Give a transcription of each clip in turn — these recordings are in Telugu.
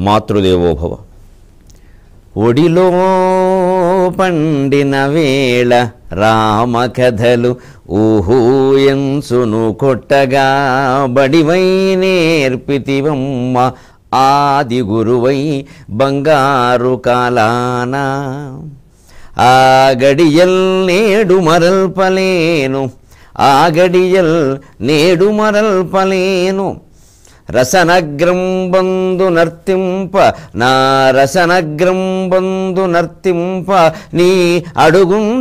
మాతృదేవోభవ. ఒడిలో పండిన వేళ రామకథలు ఊహూయంసును కొట్టగా బడివై నేర్పితివమ్మ ఆది గురువై బంగారు కాలాన. ఆ గడియల్ నేడు మరల్పలేను, ఆ గడియల్ నేడు మరల్పలేను. రసనగ్రం బంధు నర్తింప నా రసనగ్రం బంధు నర్తింప నీ అడుగుందామరలంటి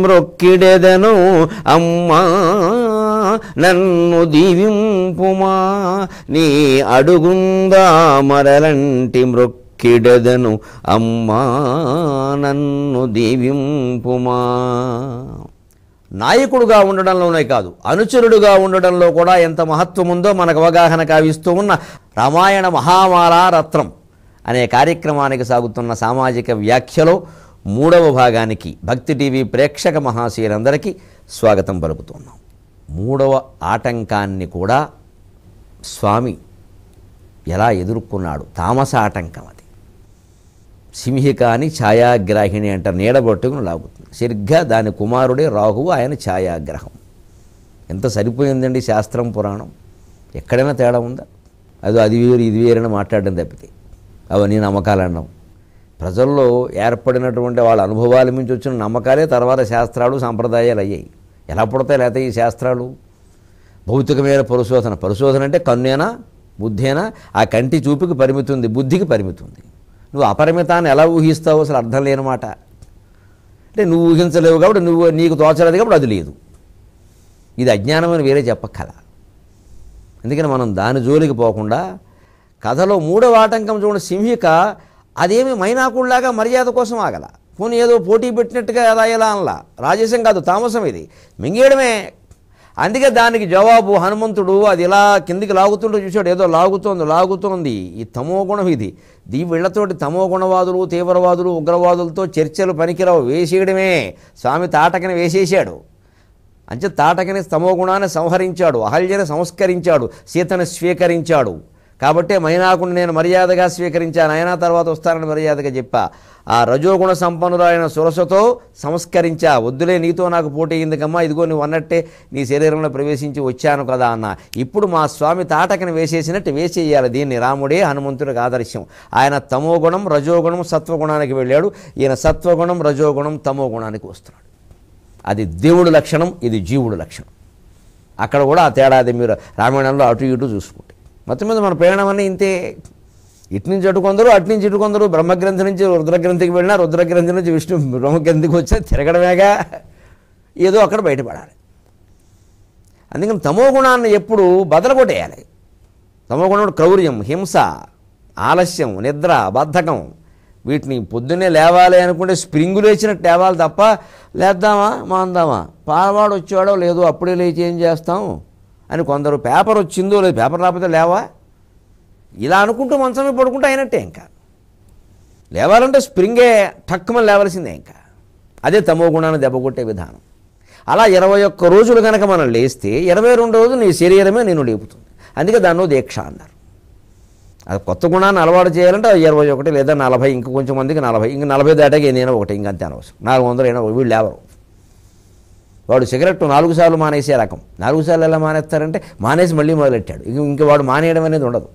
మ్రొక్కిడెదను అమ్మా నన్ను దీవింపుమా. నీ అడుగుందామరలంటి మ్రొక్కిడెదను అమ్మా నన్ను దీవింపుమా. నాయకుడుగా ఉండడంలోనే కాదు, అనుచరుడుగా ఉండడంలో కూడా ఎంత మహత్వం ఉందో మనకు అవగాహన కావిస్తూ ఉన్న రామాయణ మహామాలా రత్నం అనే కార్యక్రమానికి సాగుతున్న సామాజిక వ్యాఖ్యలో 3వ భాగానికి భక్తి టీవీ ప్రేక్షక మహాశయులందరికీ స్వాగతం పలుకుతున్నాం. 3వ ఆటంకాన్ని కూడా స్వామి ఎలా ఎదుర్కొన్నాడు? తామస ఆటంకం అది. సింహిక అని ఛాయాగ్రాహిణి అంట, నీడబట్టుకుని లాగుతుంది. సరిగ్గా దాని కుమారుడే రాహువు, ఆయన ఛాయాగ్రహం. ఎంత సరిపోయిందండి శాస్త్రం పురాణం. ఎక్కడైనా తేడా ఉందా? అది వేరు ఇది వేరని మాట్లాడడం తప్పితే అవన్నీ నమ్మకాలు అన్నాం. ప్రజల్లో ఏర్పడినటువంటి వాళ్ళ అనుభవాల నుంచి వచ్చిన నమ్మకాలే తర్వాత శాస్త్రాలు సంప్రదాయాలు అయ్యాయి. ఎలా పుడతాయి లేకపోతే ఈ శాస్త్రాలు? భౌతికమైన పరిశోధన అంటే కన్నేనా బుద్ధేనా? ఆ కంటి చూపుకి పరిమితి ఉంది, బుద్ధికి పరిమితి ఉంది. నువ్వు అపరిమితాన్ని ఎలా ఊహిస్తావు? అసలు అర్థం లేనమాట. అంటే నువ్వు ఊహించలేవు కాబట్టి నీకు తోచలేదు కాబట్టి అది లేదు. ఇది అజ్ఞానం అని వేరే చెప్పక్కల. అందుకని మనం దాని జోలికి పోకుండా కథలో 3వ ఆటంకం చూడండి. సింహిక అదేమి మైనాకుడిలాగా మర్యాద కోసం ఆగల, పోనీ ఏదో పోటీ పెట్టినట్టుగా ఎలా అనలా. రాజేశం కాదు, తామసం. ఇది మింగేయడమే. అందుకే దానికి జవాబు హనుమంతుడు అది ఇలా కిందికి లాగుతుంటూ చూశాడు. ఏదో లాగుతోంది. ఈ తమోగుణం ఇది. వీళ్లతోటి తమోగుణవాదులు, తీవ్రవాదులు, ఉగ్రవాదులతో చర్చలు పనికిరావు. వేసేయడమే. స్వామి తాటకని వేసేశాడు. అంచే తాటకని తమోగుణాన్ని సంహరించాడు, అహల్యని సంస్కరించాడు, సీతను స్వీకరించాడు. కాబట్టే మైనాకుని నేను మర్యాదగా స్వీకరించాను, అయినా తర్వాత వస్తానని మర్యాదగా చెప్పా. ఆ రజోగుణ సంపన్నురాయన సురసతో సంస్కరించా. వద్దులే నీతో నాకు పోటీ అయిందికమ్మా, ఇదిగో నువ్వు అన్నట్టే నీ శరీరంలో ప్రవేశించి వచ్చాను కదా అన్న. ఇప్పుడు మా స్వామి తాటకని వేసేసినట్టు వేసేయాలి. దీన్ని రాముడే హనుమంతుడికి ఆదర్శం. ఆయన తమోగుణం రజోగుణం సత్వగుణానికి వెళ్ళాడు. ఈయన సత్వగుణం రజోగుణం తమోగుణానికి వస్తున్నాడు. అది దేవుడు లక్షణం, ఇది జీవుడు లక్షణం. అక్కడ కూడా ఆ తేడాది మీరు రామాయణంలో అటు ఇటు చూసుకుంటే. మొత్తం మీద మన ప్రయాణం అన్నీ ఇంతే. ఇటు నుంచి అటు కొందరు, అటు నుంచి ఇటు కొందరు. బ్రహ్మగ్రంథి నుంచి రుద్రగ్రంథికి వెళ్ళినా, రుద్రగ్రంథి నుంచి విష్ణు బ్రహ్మగ్రంథికి వచ్చినా తిరగడమేగా. ఏదో అక్కడ బయటపడాలి. అందుకని తమోగుణాన్ని ఎప్పుడు బదలగొట్టేయాలి. తమోగుణం క్రౌర్యం, హింస, ఆలస్యం, నిద్ర, బద్ధకం. వీటిని పొద్దున్నే లేవాలి అనుకుంటే స్ప్రింగు లేచినట్టు లేవాలి తప్ప లేద్దామా మాందామా, పాలవాడు వచ్చాడో లేదో అప్పుడే లేచి ఏం చేస్తాం అని కొందరు. పేపర్ వచ్చిందో లేదు, పేపర్ రాకపోతే లేవా ఇలా అనుకుంటూ మంచమే పడుకుంటూ అయినట్టే. ఇంకా లేవాలంటే స్ప్రింగే టక్కుమని లేవలసిందే. ఇంకా అదే తమో గుణాన్ని దెబ్బకొట్టే విధానం. అలా 21 రోజులు కనుక మనం లేస్తే 22 రోజులు నీ శరీరమే నేను లేపుతుంది. అందుకే దాన్ని దీక్ష అన్నారు. అది కొత్త గుణాన్ని అలవాటు చేయాలంటే 21 లేదా 40, ఇంక కొంచెం మందికి 40, ఇంక 40 దాటాక నేను ఒకటి ఇంకంతే అనవసరం. 400 వీళ్ళు లేవరు. వాడు సిగరెట్ 4 సార్లు మానేసే రకం. 4 సార్లు ఎలా మానేస్తారంటే మానేసి మళ్ళీ మొదలెట్టాడు. ఇంక వాడు మానేయడం అనేది ఉండదు.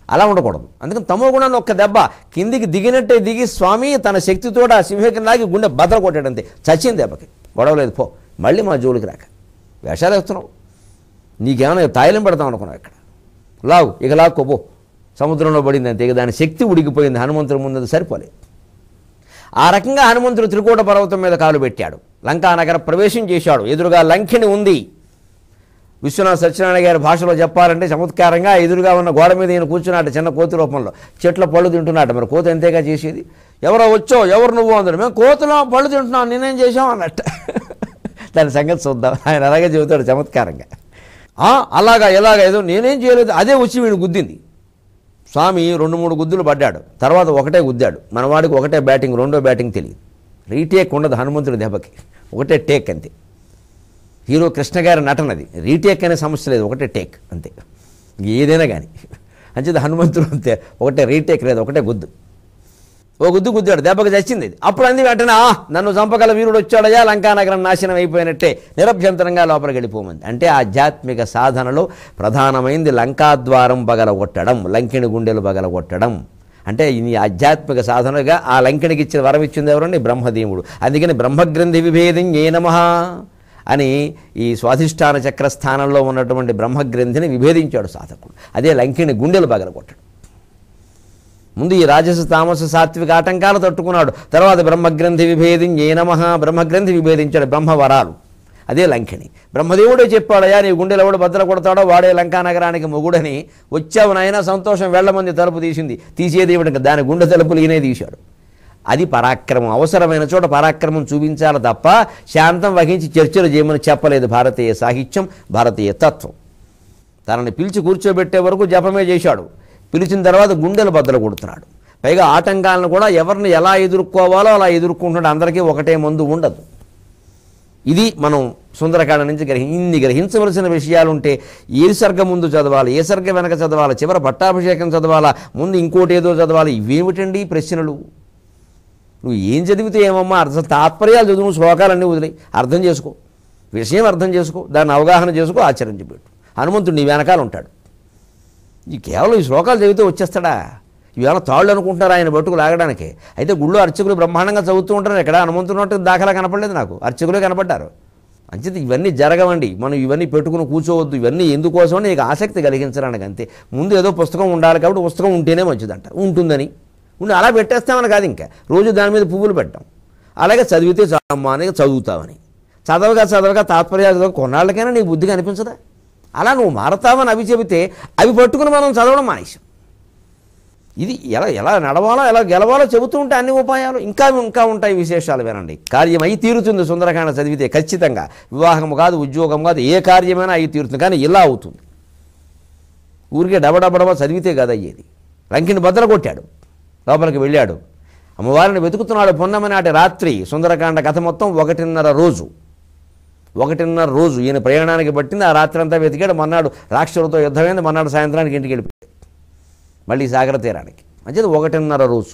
అలా ఉండకూడదు. అందుకని తమో గుణాన్ని ఒక్క దెబ్బ కిందికి దిగినట్టే దిగి స్వామి తన శక్తితో ఆ సింహకి లాగి గుండె బద్దల కొట్టాడంతే. చచ్చింది దెబ్బకి. గొడవలేదు, పో మళ్ళీ మా జోలికి రాక. వేషాలు వేస్తున్నావు, నీకేమైనా తాయిలం పెడతాం అనుకున్నావు. ఇక్కడ లాగు, ఇక లాక్కోపో. సముద్రంలో పడింది అంతే. ఇక దాని శక్తి ఉడికిపోయింది. హనుమంతుడి ముందు సరిపోలేదు. ఆ రకంగా హనుమంతుడు త్రికూట పర్వతం మీద కాలు పెట్టాడు. లంకా నగర ప్రవేశం చేశాడు. ఎదురుగా లంకిని ఉంది. విశ్వనాథ సత్యనారాయణ గారి భాషలో చెప్పాలంటే చమత్కారంగా ఎదురుగా ఉన్న గోడ మీద ఈయన కూర్చున్నాడు చిన్న కోతి రూపంలో. చెట్ల పళ్ళు తింటున్నాడు. మరి కోతి ఎంతేగా చేసేది. ఎవరో వచ్చో ఎవరు నువ్వు అందరు, మేము కోతులో పళ్ళు తింటున్నాం, నేనేం చేశాం అన్నట్టు. దాని సంగతి చూద్దాం. ఆయన అలాగే చెబుతాడు చమత్కారంగా. అలాగా ఎలాగా ఏదో నేనేం చేయలేదు. అదే వచ్చి వీడు గుద్దింది. స్వామి 2-3 గుద్దులు పడ్డాడు. తర్వాత ఒకటే గుద్దాడు. మనవాడికి ఒకటే బ్యాటింగ్, రెండో బ్యాటింగ్ తెలియదు. రీటేక్ ఉండదు హనుమంతుడి దెబ్బకి. ఒకటే టేక్ అంతే. హీరో కృష్ణ గారి నటనది. రీటేక్ అనే సమస్య లేదు, ఒకటే టేక్ అంతే. ఏదైనా కానీ అంచేది హనుమంతుడు అంతే, ఒకటే రీటేక్ లేదు, ఒకటే గుద్దు, ఓ గుద్దు గుద్దాడు, దెబ్బకి చచ్చింది. అప్పుడు అంది వెంటనే నన్ను చంపగల వీరుడు వచ్చాడయా, లంకానగరం నాశనం అయిపోయినట్టే, నిరభ్యంతరంగా లోపలికి వెళ్ళిపోమంది. అంటే ఆధ్యాత్మిక సాధనలో ప్రధానమైంది లంకాద్వారం పగలగొట్టడం, లంకిని గుండెలు పగలగొట్టడం. అంటే ఈ ఆధ్యాత్మిక సాధనగా ఆ లంకినికి ఇచ్చిన వరం ఇచ్చింది ఎవరండి? బ్రహ్మదేవుడు. అందుకని బ్రహ్మగ్రంథి విభేదం ఏ నమః అని ఈ స్వాధిష్టాన చక్రస్థానంలో ఉన్నటువంటి బ్రహ్మగ్రంథిని విభేదించాడు సాధకుడు. అదే లంకిని గుండెలు పగలగొట్టడం. ముందు ఈ రాజస తామస సాత్విక ఆటంకాలు తట్టుకున్నాడు, తర్వాత బ్రహ్మగ్రంథి విభేదం ఏ నమః, బ్రహ్మగ్రంథి విభేదించాడు, బ్రహ్మవరాలు. అదే లంకిని. బ్రహ్మదేవుడే చెప్పాడయా, నీ గుండెలు ఎవడు బద్దలు కొడతాడో వాడే లంకానగరానికి మొగుడని. వచ్చావు నాయన సంతోషం, వెళ్ళమంది తలుపు తీసేది ఇవ్వడం, దాని గుండె తలుపులు ఈయనే తీశాడు. అది పరాక్రమం. అవసరమైన చోట పరాక్రమం చూపించాలి తప్ప శాంతం వహించి చర్చలు చేయమని చెప్పలేదు భారతీయ సాహిత్యం, భారతీయ తత్వం. తనని పిలిచి కూర్చోబెట్టే వరకు జపమే చేశాడు, పిలిచిన తర్వాత గుండెలు బద్దలు కొడుతున్నాడు. పైగా ఆటంకాలను కూడా ఎవరిని ఎలా ఎదుర్కోవాలో అలా ఎదుర్కొంటున్నాడు. అందరికీ ఒకటే మందు ఉండదు. ఇది మనం సుందరకాండ నుంచి ఇన్ని గ్రహించవలసిన విషయాలు ఉంటే ఏ సర్గ ముందు చదవాలి, ఏ సర్గ వెనక చదవాలి, చివర పట్టాభిషేకం చదవాలా, ముందు ఇంకోటి ఏదో చదవాలి, ఇవేమిటండి ప్రశ్నలు? నువ్వు ఏం చదివితే ఏమమ్మా, అర్థం తాత్పర్యాలు చదువు, శ్లోకాలన్నీ వదిలే, అర్థం చేసుకో, విషయం అర్థం చేసుకో, దాన్ని అవగాహన చేసుకో, ఆచరించబెట్టు. హనుమంతుడు నీ వెనకాల ఉంటాడు. ఈ కేవలం ఈ శ్లోకాలు చదివితే వచ్చేస్తాడా? ఇవేళ తాళ్ళు అనుకుంటున్నారు ఆయన బట్టుకు లాగడానికి. అయితే గుళ్ళో అర్చకులు బ్రహ్మాండంగా చదువుతూ ఉంటారు. ఎక్కడ హనుమంతున్నట్టు దాఖలా కనపడలేదు నాకు, అర్చకులే కనపడ్డారు. అంచేత ఇవన్నీ జరగవండి, మనం ఇవన్నీ పెట్టుకుని కూర్చోవద్దు. ఇవన్నీ ఎందుకోసమని నీకు ఆసక్తి కలిగించడానికి అంతే. ముందు ఏదో పుస్తకం ఉండాలి కాబట్టి పుస్తకం ఉంటేనే మంచిదంట, ఉంటుందని ఉండి అలా పెట్టేస్తామని కాదు, ఇంకా రోజు దాని మీద పువ్వులు పెట్టాం. అలాగే చదివితే చాలమ్మా అని చదువుతామని, చదవగా తాత్పర్యాలు చదవ కొన్నాళ్ళకైనా నీకు బుద్ధిగా అనిపించదా? అలా నువ్వు మారతావని అవి చెబితే అవి పట్టుకుని మనం చదవడం మానేసాం. ఇది ఎలా నడవాలో ఎలా గెలవాలో చెబుతూ ఉంటే అన్ని ఉపాయాలు ఇంకా ఉంటాయి. విశేషాలు వినండి. కార్యం అయి తీరుతుంది సుందరకాండ చదివితే ఖచ్చితంగా. వివాహం కాదు, ఉద్యోగం కాదు, ఏ కార్యమైనా అయి తీరుతుంది. కానీ ఇలా అవుతుంది, ఊరికే డబడబడబ చదివితే కదా అయ్యేది. లంకిని బద్దలు కొట్టాడు, లోపలికి వెళ్ళాడు, అమ్మవారిని వెతుకుతున్నాడు. పొన్నమ నాటి రాత్రి సుందరకాండ కథ మొత్తం 1.5 రోజు ఈయన ప్రయాణానికి పట్టింది. ఆ రాత్రి అంతా వెతికాడు. మన్నాడు రాక్షసులతో యుద్ధమైంది. మన్నాడు సాయంత్రానికి ఇంటికి వెళ్ళిపోయాడు, మళ్ళీ సాగర తీరానికి. మంచిది 1.5 రోజు.